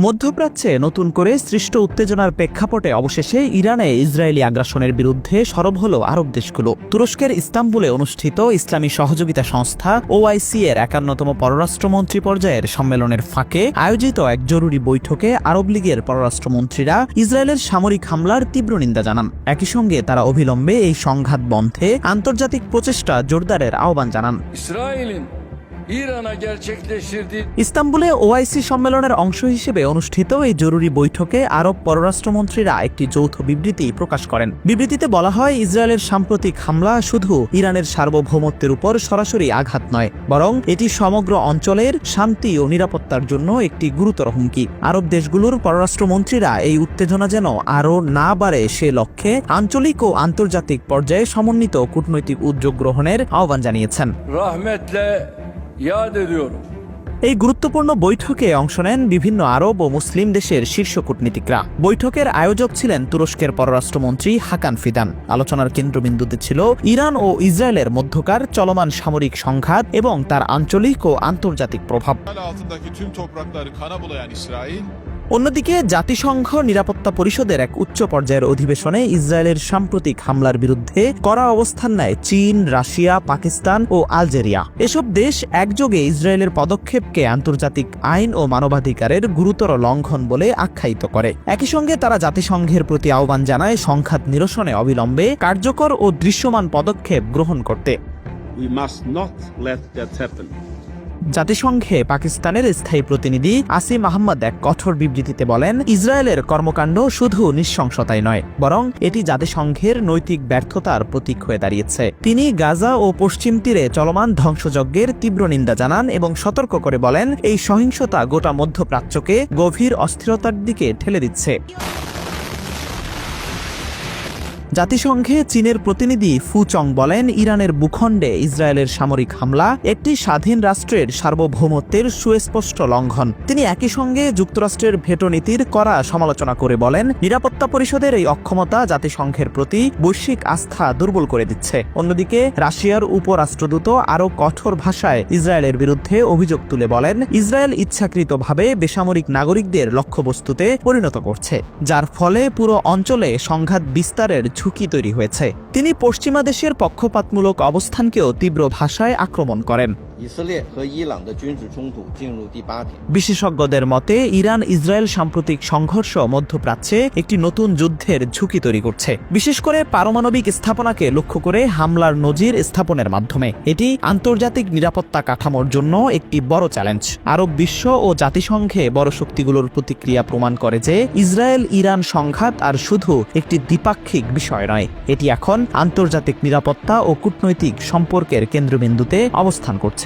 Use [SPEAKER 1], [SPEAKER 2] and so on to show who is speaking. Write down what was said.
[SPEAKER 1] মধ্যপ্রাচ্যে নতুন করে সৃষ্ট উত্তেজনার প্রেক্ষাপটে অবশেষে ইরানে ইসরায়েলি আগ্রাসনের বিরুদ্ধে সরব হল আরব দেশগুলো। তুরস্কের ইস্তাম্বুলে অনুষ্ঠিত ইসলামী সহযোগিতা সংস্থা ওআইসি এর ৫১তম পররাষ্ট্রমন্ত্রী পর্যায়ের সম্মেলনের ফাঁকে আয়োজিত এক জরুরি বৈঠকে আরব লীগের পররাষ্ট্রমন্ত্রীরা ইসরায়েলের সামরিক হামলার তীব্র নিন্দা জানান। একই সঙ্গে তারা অবিলম্বে এই সংঘাত বন্ধে আন্তর্জাতিক প্রচেষ্টা জোরদারের আহ্বান জানান। ইস্তাম্বুলে ওআইসি সম্মেলনের অংশ হিসেবে অনুষ্ঠিত এই জরুরি বৈঠকে আরব পররাষ্ট্রমন্ত্রীরা একটি যৌথ বিবৃতি প্রকাশ করেন। বিবৃতিতে বলা হয়, ইসরায়েলের সাম্প্রতিক হামলা শুধু ইরানের সার্বভৌমত্বের উপর সরাসরি আঘাত নয়, বরং এটি সমগ্র অঞ্চলের শান্তি ও নিরাপত্তার জন্য একটি গুরুতর হুমকি। আরব দেশগুলোর পররাষ্ট্রমন্ত্রীরা এই উত্তেজনা যেন আরও না বাড়ে সে লক্ষ্যে আঞ্চলিক ও আন্তর্জাতিক পর্যায়ে সমন্বিত কূটনৈতিক উদ্যোগ গ্রহণের আহ্বান জানিয়েছেন। এই গুরুত্বপূর্ণ বৈঠকে অংশ নেন বিভিন্ন আরব ও মুসলিম দেশের শীর্ষ কূটনীতিকরা। বৈঠকের আয়োজক ছিলেন তুরস্কের পররাষ্ট্রমন্ত্রী হাকান ফিদান। আলোচনার কেন্দ্রবিন্দুতে ছিল ইরান ও ইসরায়েলের মধ্যকার চলমান সামরিক সংঘাত এবং তার আঞ্চলিক ও আন্তর্জাতিক প্রভাব। অন্যদিকে জাতিসংঘ নিরাপত্তা পরিষদের এক উচ্চ পর্যায়ের অধিবেশনে ইসরায়েলের সাম্প্রতিক হামলার বিরুদ্ধে কড়া অবস্থান নেয় চীন, রাশিয়া, পাকিস্তান ও আলজেরিয়া। এসব দেশ একযোগে ইসরায়েলের পদক্ষেপকে আন্তর্জাতিক আইন ও মানবাধিকারের গুরুতর লঙ্ঘন বলে আখ্যায়িত করে। একই সঙ্গে তারা জাতিসংঘের প্রতি আহ্বান জানায় সংঘাত নিরসনে অবিলম্বে কার্যকর ও দৃশ্যমান পদক্ষেপ গ্রহণ করতে। জাতিসংঘে পাকিস্তানের স্থায়ী প্রতিনিধি আসিম আহমদ এক কঠোর বিবৃতিতে বলেন, ইসরায়েলের কর্মকাণ্ড শুধু নৃশংসতাই নয়, বরং এটি জাতিসংঘের নৈতিক ব্যর্থতার প্রতীক হয়ে দাঁড়িয়েছে। তিনি গাজা ও পশ্চিম তীরে চলমান ধ্বংসযজ্ঞের তীব্র নিন্দা জানান এবং সতর্ক করে বলেন, এই সহিংসতা গোটা মধ্যপ্রাচ্যকে গভীর অস্থিরতার দিকে ঠেলে দিচ্ছে। জাতিসংঘে চীনের প্রতিনিধি ফু চং বলেন, ইরানের ভূখণ্ডে ইসরায়েলের সামরিক হামলা একটি স্বাধীন রাষ্ট্রের সার্বভৌমত্বের সুস্পষ্ট লঙ্ঘন। তিনি একই সঙ্গে যুক্তরাষ্ট্রের ভেটো নীতির কড়া সমালোচনা করে বলেন, নিরাপত্তা পরিষদের এই অক্ষমতা জাতিসংঘের প্রতি বৈশ্বিক আস্থা দুর্বল করে দিচ্ছে। অন্যদিকে রাশিয়ার উপরাষ্ট্রদূত আরও কঠোর ভাষায় ইসরায়েলের বিরুদ্ধে অভিযোগ তুলে বলেন, ইসরায়েল ইচ্ছাকৃতভাবে বেসামরিক নাগরিকদের লক্ষ্যবস্তুতে পরিণত করছে, যার ফলে পুরো অঞ্চলে সংঘাত বিস্তারের ঝুঁকি তৈরি হয়েছে। তিনি পশ্চিমা দেশের পক্ষপাতমূলক অবস্থানকেও তীব্র ভাষায় আক্রমণ করেন। বিশেষজ্ঞদের মতে, ইরান ইসরায়েল সাম্প্রতিক সংঘর্ষ মধ্যপ্রাচ্যে একটি নতুন যুদ্ধের ঝুঁকি তৈরি করছে, বিশেষ করে পারমাণবিক স্থাপনাকে লক্ষ্য করে হামলার নজির স্থাপনের মাধ্যমে। এটি আন্তর্জাতিক নিরাপত্তা কাঠামোর জন্য একটি বড় চ্যালেঞ্জ। আরব বিশ্ব ও জাতিসংঘে বড় শক্তিগুলোর প্রতিক্রিয়া প্রমাণ করে যে ইসরায়েল ইরান সংঘাত আর শুধু একটি দ্বিপাক্ষিক বিষয় নয়, এটি এখন আন্তর্জাতিক নিরাপত্তা ও কূটনৈতিক সম্পর্কের কেন্দ্রবিন্দুতে অবস্থান করছে।